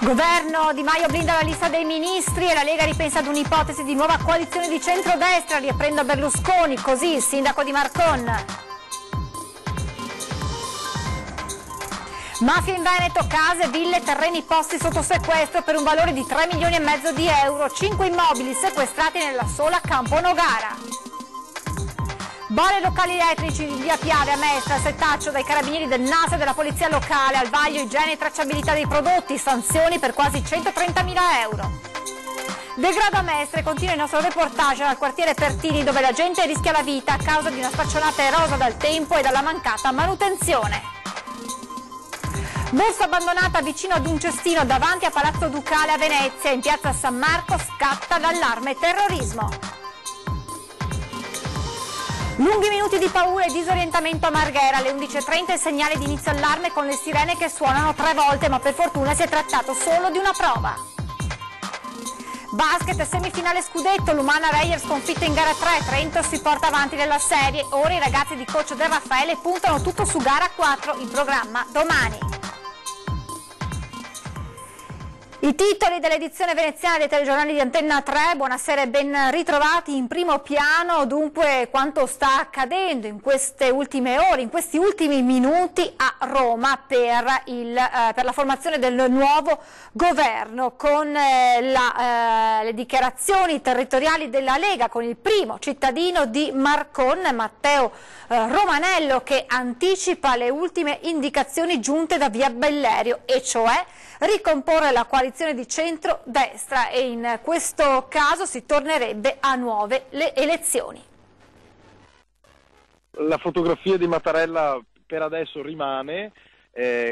Governo, Di Maio blinda la lista dei ministri e la Lega ripensa ad un'ipotesi di nuova coalizione di centrodestra, riprendo Berlusconi, così il sindaco di Marcon. Mafia in Veneto, case, ville, terreni posti sotto sequestro per un valore di 3,5 milioni di euro, 5 immobili sequestrati nella sola Campo Nogara. Bolle locali elettrici in via Piave a Mestre, setaccio dai carabinieri del NAS e della polizia locale, al vaglio igiene e tracciabilità dei prodotti, sanzioni per quasi 130.000 euro. Degrado a Mestre, continua il nostro reportage dal quartiere Pertini dove la gente rischia la vita a causa di una staccionata erosa dal tempo e dalla mancata manutenzione. Borsa abbandonata vicino ad un cestino davanti a Palazzo Ducale a Venezia, in piazza San Marco scatta l'allarme terrorismo. Lunghi minuti di paura e disorientamento a Marghera, alle 11:30 il segnale di inizio allarme con le sirene che suonano 3 volte, ma per fortuna si è trattato solo di una prova. Basket, semifinale scudetto, l'Umana Reyer sconfitta in gara 3, Trento si porta avanti nella serie, ora i ragazzi di coach Del Raffaele puntano tutto su gara 4, in programma domani. I titoli dell'edizione veneziana dei telegiornali di Antenna 3, buonasera e ben ritrovati. In primo piano dunque quanto sta accadendo in queste ultime ore, in questi ultimi minuti a Roma per la formazione del nuovo governo, con le dichiarazioni territoriali della Lega, con il primo cittadino di Marcon, Matteo Romanello, che anticipa le ultime indicazioni giunte da via Bellerio, e cioè ricomporre la coalizione di centro-destra, e in questo caso si tornerebbe a nuove elezioni. La fotografia di Mattarella per adesso rimane,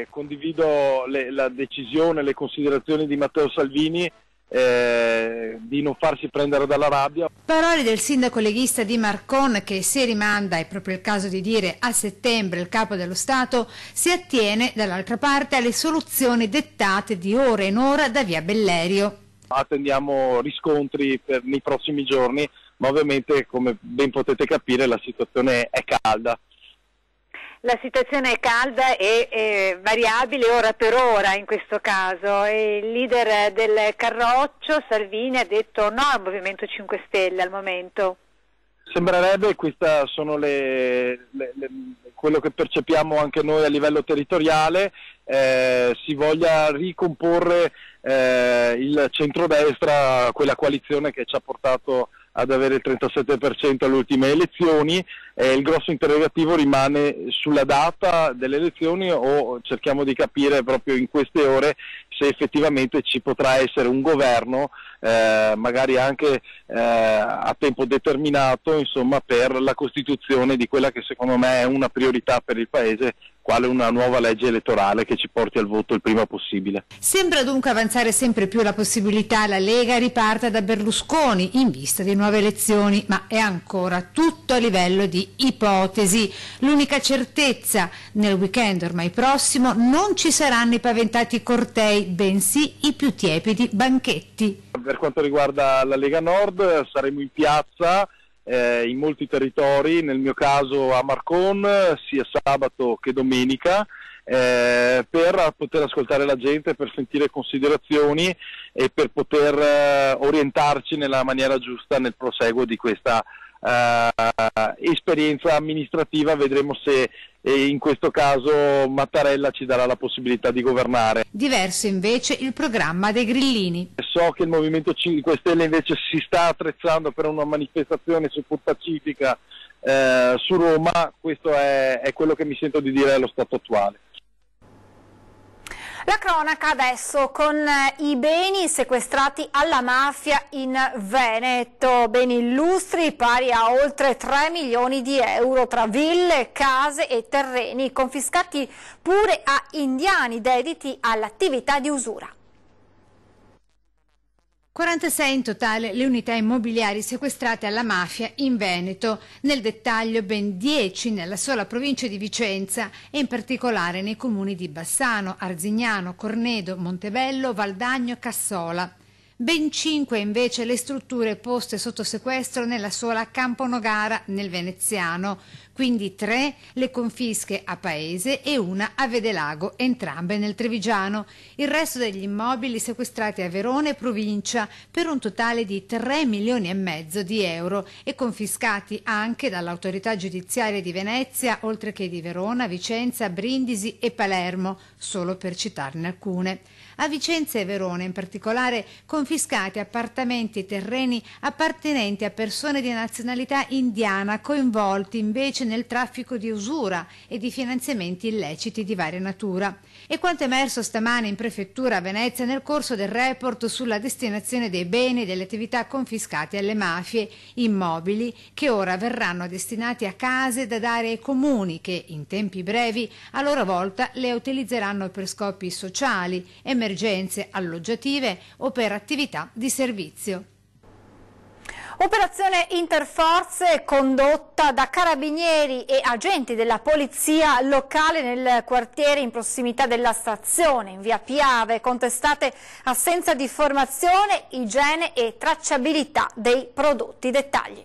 condivido la decisione, le considerazioni di Matteo Salvini di non farsi prendere dalla rabbia. Parole del sindaco leghista di Marcon, che se rimanda, è proprio il caso di dire, a settembre il capo dello Stato, si attiene dall'altra parte alle soluzioni dettate di ora in ora da via Bellerio. Attendiamo riscontri nei prossimi giorni, ma ovviamente, come ben potete capire, la situazione è calda. La situazione è calda e variabile ora per ora in questo caso. Il leader del Carroccio, Salvini, ha detto no al Movimento 5 Stelle al momento. Sembrerebbe, queste sono quello che percepiamo anche noi a livello territoriale, si voglia ricomporre il centrodestra, quella coalizione che ci ha portato ad avere il 37% alle ultime elezioni. Il grosso interrogativo rimane sulla data delle elezioni, o cerchiamo di capire proprio in queste ore se effettivamente ci potrà essere un governo, magari anche a tempo determinato, insomma, per la costituzione di quella che secondo me è una priorità per il Paese, quale una nuova legge elettorale che ci porti al voto il prima possibile. Sembra dunque avanzare sempre più la possibilità la Lega riparta da Berlusconi in vista di nuove elezioni, ma è ancora tutto a livello di ipotesi. L'unica certezza: nel weekend ormai prossimo non ci saranno i paventati cortei, bensì i più tiepidi banchetti. Per quanto riguarda la Lega Nord, saremo in piazza in molti territori, nel mio caso a Marcon, sia sabato che domenica, per poter ascoltare la gente, per sentire considerazioni e per poter orientarci nella maniera giusta nel proseguo di questa esperienza amministrativa. Vedremo se in questo caso Mattarella ci darà la possibilità di governare. Diverso invece il programma dei grillini. So che il Movimento 5 Stelle invece si sta attrezzando per una manifestazione seppur pacifica su Roma. Questo è quello che mi sento di dire allo stato attuale. La cronaca adesso con i beni sequestrati alla mafia in Veneto, beni illustri pari a oltre 3 milioni di euro tra ville, case e terreni confiscati pure a indiani dediti all'attività di usura. 46 in totale le unità immobiliari sequestrate alla mafia in Veneto, nel dettaglio ben 10 nella sola provincia di Vicenza e in particolare nei comuni di Bassano, Arzignano, Cornedo, Montebello, Valdagno, Cassola. Ben 5 invece le strutture poste sotto sequestro nella sola Campo Nogara, nel veneziano, quindi 3 le confische a Paese e una a Vedelago, entrambe nel Trevigiano. Il resto degli immobili sequestrati a Verona e provincia per un totale di 3,5 milioni di euro e confiscati anche dall'autorità giudiziaria di Venezia, oltre che di Verona, Vicenza, Brindisi e Palermo, solo per citarne alcune. A Vicenza e Verona in particolare confiscati appartamenti e terreni appartenenti a persone di nazionalità indiana coinvolti invece nel traffico di usura e di finanziamenti illeciti di varia natura. E quanto emerso stamane in prefettura a Venezia nel corso del report sulla destinazione dei beni e delle attività confiscati alle mafie, immobili che ora verranno destinati a case da dare ai comuni che in tempi brevi a loro volta le utilizzeranno per scopi sociali, emergenze alloggiative o per attività di servizio. Operazione interforze condotta da carabinieri e agenti della polizia locale nel quartiere in prossimità della stazione, in via Piave, contestate assenza di formazione, igiene e tracciabilità dei prodotti. Dettagli.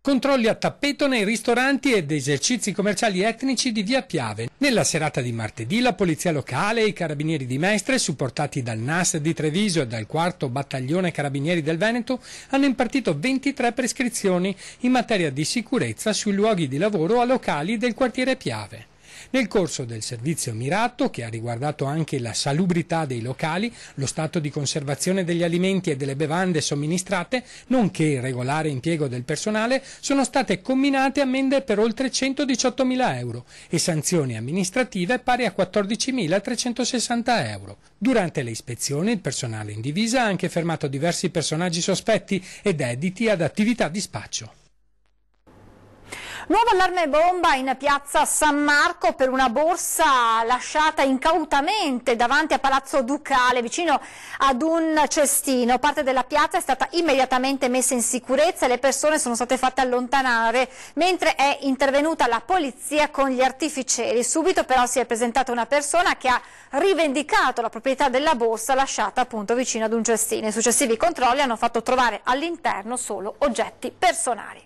Controlli a tappeto nei ristoranti ed esercizi commerciali etnici di via Piave. Nella serata di martedì la polizia locale e i carabinieri di Mestre, supportati dal NAS di Treviso e dal 4° battaglione carabinieri del Veneto, hanno impartito 23 prescrizioni in materia di sicurezza sui luoghi di lavoro a locali del quartiere Piave. Nel corso del servizio mirato, che ha riguardato anche la salubrità dei locali, lo stato di conservazione degli alimenti e delle bevande somministrate, nonché il regolare impiego del personale, sono state comminate ammende per oltre 118.000 euro e sanzioni amministrative pari a 14.360 euro. Durante le ispezioni il personale in divisa ha anche fermato diversi personaggi sospetti e dediti ad attività di spaccio. Nuovo allarme bomba in piazza San Marco per una borsa lasciata incautamente davanti a Palazzo Ducale, vicino ad un cestino. Parte della piazza è stata immediatamente messa in sicurezza e le persone sono state fatte allontanare, mentre è intervenuta la polizia con gli artificieri. Subito però si è presentata una persona che ha rivendicato la proprietà della borsa lasciata appunto vicino ad un cestino. I successivi controlli hanno fatto trovare all'interno solo oggetti personali.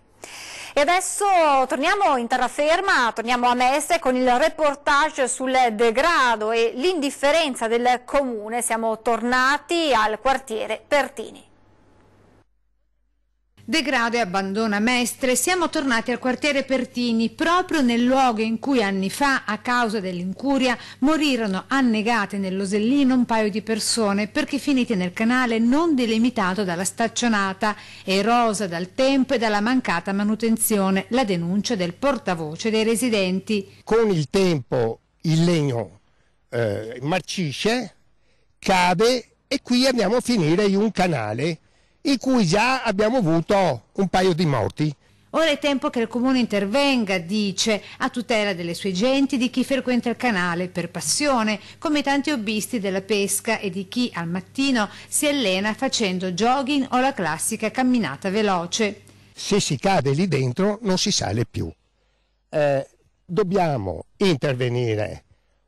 E adesso torniamo in terraferma, torniamo a Mestre con il reportage sul degrado e l'indifferenza del comune. Siamo tornati al quartiere Pertini. Degrado e abbandona Mestre, siamo tornati al quartiere Pertini, proprio nel luogo in cui anni fa, a causa dell'incuria, morirono annegate nell'Osellino un paio di persone perché finite nel canale non delimitato dalla staccionata, erosa dal tempo e dalla mancata manutenzione, la denuncia del portavoce dei residenti. Con il tempo il legno marcisce, cade e qui andiamo a finire in un canale in cui già abbiamo avuto un paio di morti. Ora è tempo che il comune intervenga, dice, a tutela delle sue genti, di chi frequenta il canale per passione, come tanti hobbisti della pesca e di chi al mattino si allena facendo jogging o la classica camminata veloce. Se si cade lì dentro non si sale più. Dobbiamo intervenire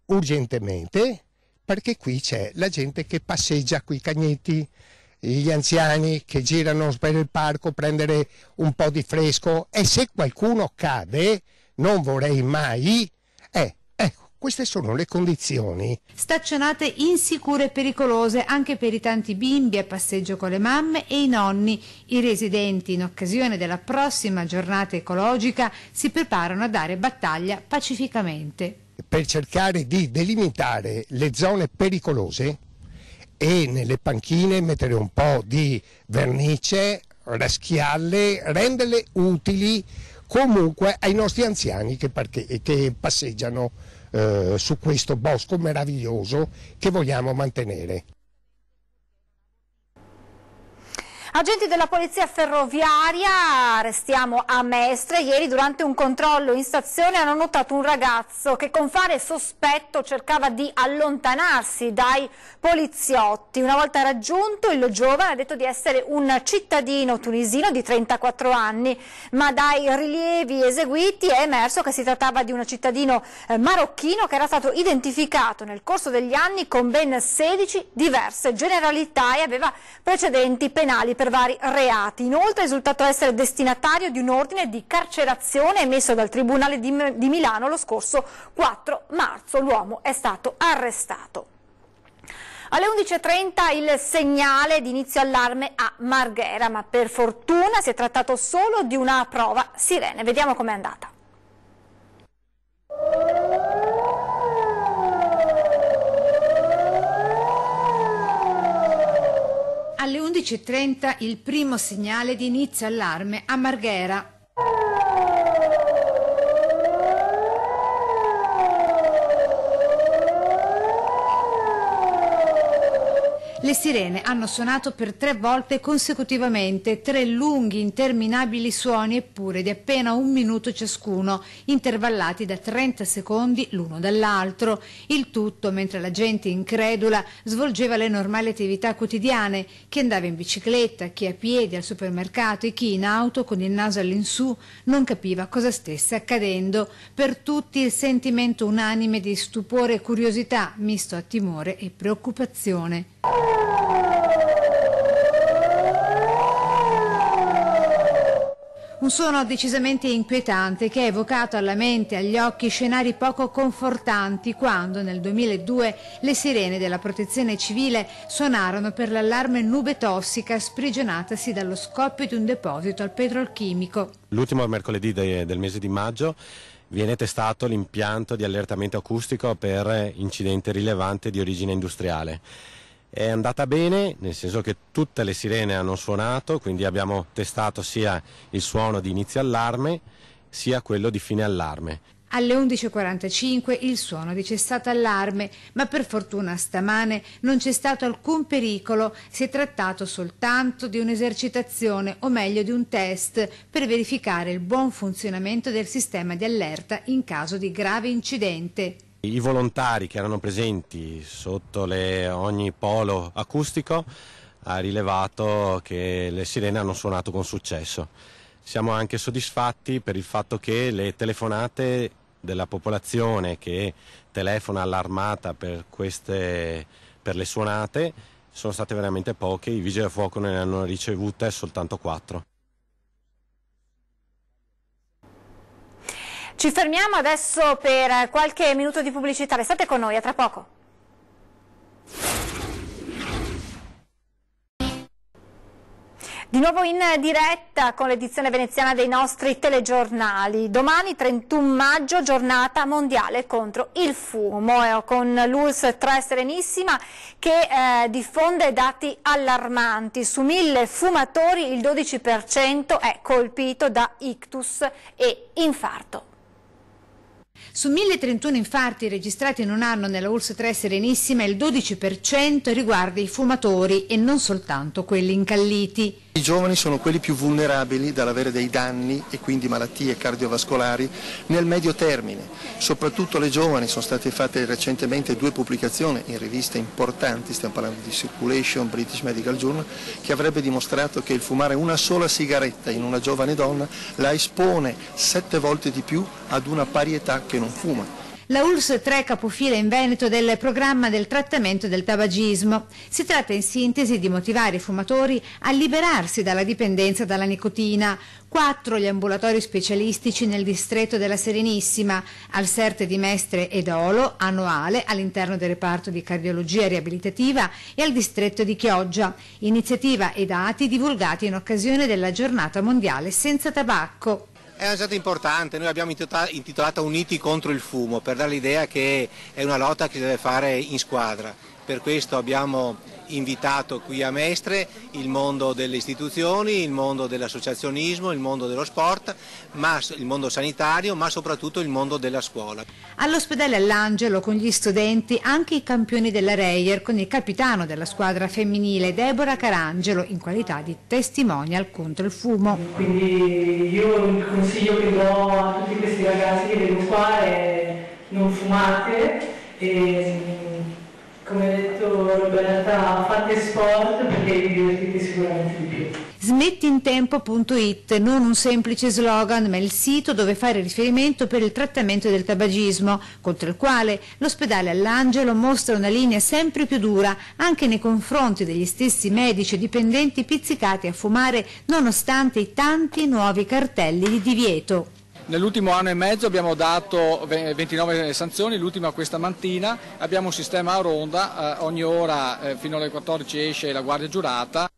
urgentemente perché qui c'è la gente che passeggia coi cagnetti, gli anziani che girano per il parco a prendere un po' di fresco e se qualcuno cade, non vorrei mai, ecco, queste sono le condizioni. Staccionate insicure e pericolose anche per i tanti bimbi a passeggio con le mamme e i nonni. I residenti, in occasione della prossima giornata ecologica, si preparano a dare battaglia pacificamente. Per cercare di delimitare le zone pericolose e nelle panchine mettere un po' di vernice, raschiarle, renderle utili comunque ai nostri anziani che passeggiano su questo bosco meraviglioso che vogliamo mantenere. Agenti della polizia ferroviaria, restiamo a Mestre, ieri durante un controllo in stazione hanno notato un ragazzo che con fare sospetto cercava di allontanarsi dai poliziotti. Una volta raggiunto il giovane ha detto di essere un cittadino tunisino di 34 anni, ma dai rilievi eseguiti è emerso che si trattava di un cittadino marocchino che era stato identificato nel corso degli anni con ben 16 diverse generalità e aveva precedenti penali per per vari reati. Inoltre è risultato essere destinatario di un ordine di carcerazione emesso dal Tribunale di Milano lo scorso 4 marzo. L'uomo è stato arrestato. Alle 11.30 il segnale di inizio allarme a Marghera, ma per fortuna si è trattato solo di una prova sirene. Vediamo com'è andata. Alle 11.30 il primo segnale di inizio allarme a Marghera. Le sirene hanno suonato per 3 volte consecutivamente, 3 lunghi interminabili suoni, eppure di appena 1 minuto ciascuno, intervallati da 30 secondi l'uno dall'altro. Il tutto mentre la gente incredula svolgeva le normali attività quotidiane, chi andava in bicicletta, chi a piedi al supermercato e chi in auto con il naso all'insù non capiva cosa stesse accadendo. Per tutti il sentimento unanime di stupore e curiosità, misto a timore e preoccupazione. Un suono decisamente inquietante che ha evocato alla mente e agli occhi scenari poco confortanti quando nel 2002 le sirene della Protezione Civile suonarono per l'allarme nube tossica sprigionatasi dallo scoppio di un deposito al petrolchimico. L'ultimo mercoledì del mese di maggio viene testato l'impianto di allertamento acustico per incidente rilevante di origine industriale. È andata bene, nel senso che tutte le sirene hanno suonato, quindi abbiamo testato sia il suono di inizio allarme sia quello di fine allarme. Alle 11.45 il suono di cessato allarme, ma per fortuna stamane non c'è stato alcun pericolo, si è trattato soltanto di un'esercitazione, o meglio di un test, per verificare il buon funzionamento del sistema di allerta in caso di grave incidente. I volontari che erano presenti sotto ogni polo acustico ha rilevato che le sirene hanno suonato con successo. Siamo anche soddisfatti per il fatto che le telefonate della popolazione che telefona all'armata per le suonate sono state veramente poche, i vigili del fuoco ne hanno ricevute soltanto 4. Ci fermiamo adesso per qualche minuto di pubblicità, restate con noi, a tra poco. Di nuovo in diretta con l'edizione veneziana dei nostri telegiornali. Domani 31 maggio, giornata mondiale contro il fumo, con l'ULSS 3 Serenissima che diffonde dati allarmanti. Su 1000 fumatori il 12% è colpito da ictus e infarto. Su 1031 infarti registrati in un anno nella ULSS 3 Serenissima, il 12% riguarda i fumatori e non soltanto quelli incalliti. I giovani sono quelli più vulnerabili dall'avere dei danni e quindi malattie cardiovascolari nel medio termine. Soprattutto le giovani, sono state fatte recentemente 2 pubblicazioni in riviste importanti, stiamo parlando di Circulation, British Medical Journal, che avrebbe dimostrato che il fumare una sola sigaretta in una giovane donna la espone 7 volte di più ad una pari età che non fuma. La ULSS 3 capofila in Veneto del programma del trattamento del tabagismo. Si tratta in sintesi di motivare i fumatori a liberarsi dalla dipendenza dalla nicotina. 4 gli ambulatori specialistici nel distretto della Serenissima, al Serte di Mestre ed Olo, annuale all'interno del reparto di cardiologia riabilitativa e al distretto di Chioggia. Iniziativa e dati divulgati in occasione della giornata mondiale senza tabacco. È una giornata importante, noi abbiamo intitolato Uniti contro il fumo per dare l'idea che è una lotta che si deve fare in squadra. Per questo abbiamo invitato qui a Mestre il mondo delle istituzioni, il mondo dell'associazionismo, il mondo dello sport, il mondo sanitario, ma soprattutto il mondo della scuola. All'ospedale All'Angelo con gli studenti anche i campioni della Reyer con il capitano della squadra femminile Deborah Carangelo in qualità di testimonial contro il fumo. Quindi io il consiglio che do a tutti questi ragazzi che vedo qua è non fumate e, come ha detto Roberta, fate sport perché vi divertite sicuramente di più. Smettintempo.it, non un semplice slogan, ma il sito dove fare riferimento per il trattamento del tabagismo, contro il quale l'ospedale All'Angelo mostra una linea sempre più dura anche nei confronti degli stessi medici e dipendenti pizzicati a fumare, nonostante i tanti nuovi cartelli di divieto. Nell'ultimo anno e mezzo abbiamo dato 29 sanzioni, l'ultima questa mattina. Abbiamo un sistema a ronda, ogni ora fino alle 14 esce la guardia giurata.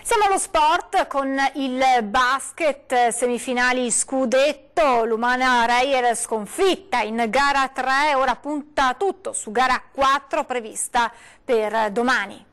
Siamo allo sport con il basket, semifinali scudetto, l'Umana Reyer sconfitta in gara 3, ora punta tutto su gara 4 prevista per domani.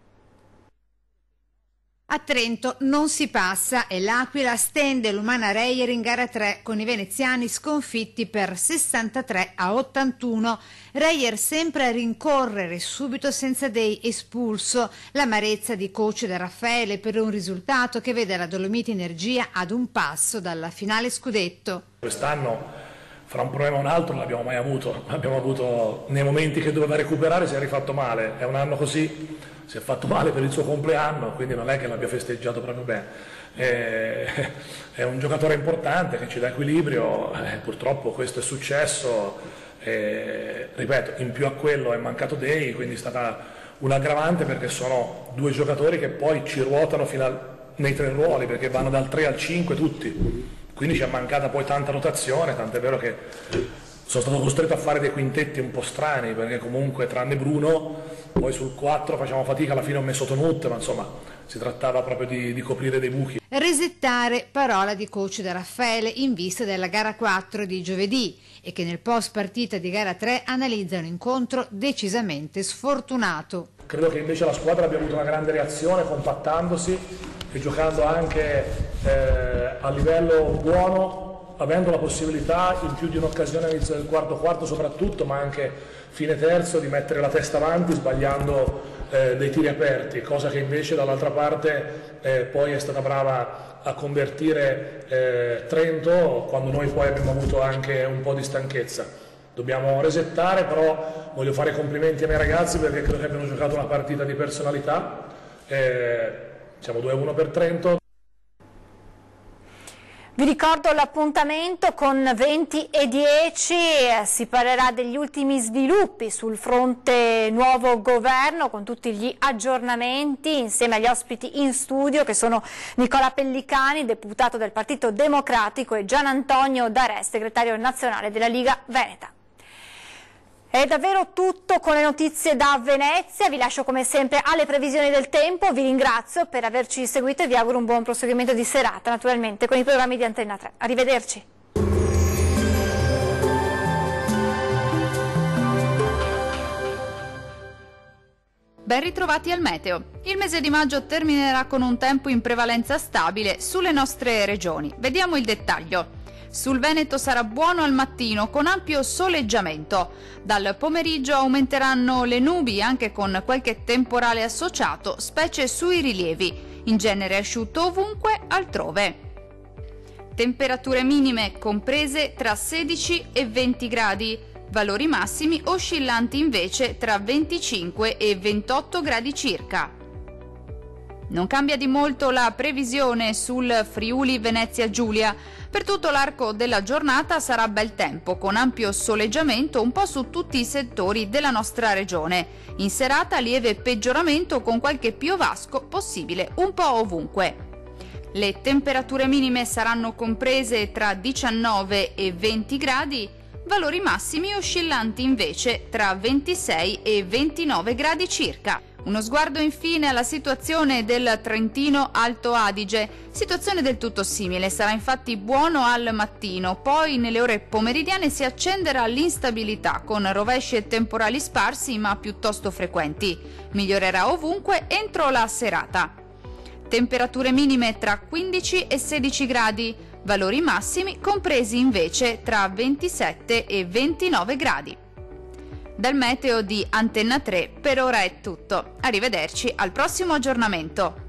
A Trento non si passa e l'Aquila stende l'Umana Reyer in gara 3 con i veneziani sconfitti per 63-81. Reyer sempre a rincorrere, subito senza Dei espulso. L'amarezza di coach da Raffaele per un risultato che vede la Dolomiti Energia ad un passo dalla finale scudetto. Quest'anno fra un problema e un altro non l'abbiamo mai avuto. Abbiamo avuto nei momenti che doveva recuperare, si è rifatto male. È un anno così. Si è fatto male per il suo compleanno, quindi non è che l'abbia festeggiato proprio bene. È un giocatore importante che ci dà equilibrio, purtroppo questo è successo, ripeto, in più a quello è mancato Dei, quindi è stata un'aggravante perché sono due giocatori che poi ci ruotano nei tre ruoli, perché vanno dal 3 al 5 tutti, quindi ci è mancata poi tanta rotazione, tant'è vero che sono stato costretto a fare dei quintetti un po' strani, perché comunque tranne Bruno, poi sul 4 facciamo fatica, alla fine ho messo Tonut, ma insomma si trattava proprio di coprire dei buchi. Resettare, parola di coach da Raffaele in vista della gara 4 di giovedì e che nel post partita di gara 3 analizza un incontro decisamente sfortunato. Credo che invece la squadra abbia avuto una grande reazione compattandosi e giocando anche a livello buono, avendo la possibilità in più di un'occasione all'inizio del quarto soprattutto, ma anche fine terzo, di mettere la testa avanti sbagliando dei tiri aperti, cosa che invece dall'altra parte poi è stata brava a convertire Trento, quando noi poi abbiamo avuto anche un po' di stanchezza. Dobbiamo resettare, però voglio fare i complimenti ai miei ragazzi perché credo che abbiano giocato una partita di personalità, siamo 2-1 per Trento. Vi ricordo l'appuntamento con 20:10, si parlerà degli ultimi sviluppi sul fronte nuovo governo con tutti gli aggiornamenti insieme agli ospiti in studio che sono Nicola Pellicani, deputato del Partito Democratico, e Gian Antonio D'Arè, segretario nazionale della Liga Veneta. È davvero tutto con le notizie da Venezia, vi lascio come sempre alle previsioni del tempo, vi ringrazio per averci seguito e vi auguro un buon proseguimento di serata, naturalmente con i programmi di Antenna 3. Arrivederci. Ben ritrovati al meteo. Il mese di maggio terminerà con un tempo in prevalenza stabile sulle nostre regioni. Vediamo il dettaglio. Sul Veneto sarà buono al mattino con ampio soleggiamento. Dal pomeriggio aumenteranno le nubi anche con qualche temporale associato, specie sui rilievi. In genere asciutto ovunque altrove. Temperature minime comprese tra 16 e 20 gradi. Valori massimi oscillanti invece tra 25 e 28 gradi circa. Non cambia di molto la previsione sul Friuli Venezia Giulia. Per tutto l'arco della giornata sarà bel tempo, con ampio soleggiamento un po' su tutti i settori della nostra regione. In serata lieve peggioramento con qualche piovasco possibile un po' ovunque. Le temperature minime saranno comprese tra 19 e 20 gradi, valori massimi oscillanti invece tra 26 e 29 gradi circa. Uno sguardo infine alla situazione del Trentino Alto Adige, situazione del tutto simile, sarà infatti buono al mattino, poi nelle ore pomeridiane si accenderà l'instabilità con rovesci e temporali sparsi ma piuttosto frequenti, migliorerà ovunque entro la serata. Temperature minime tra 15 e 16 gradi, valori massimi compresi invece tra 27 e 29 gradi. Dal meteo di Antenna 3 per ora è tutto. Arrivederci al prossimo aggiornamento.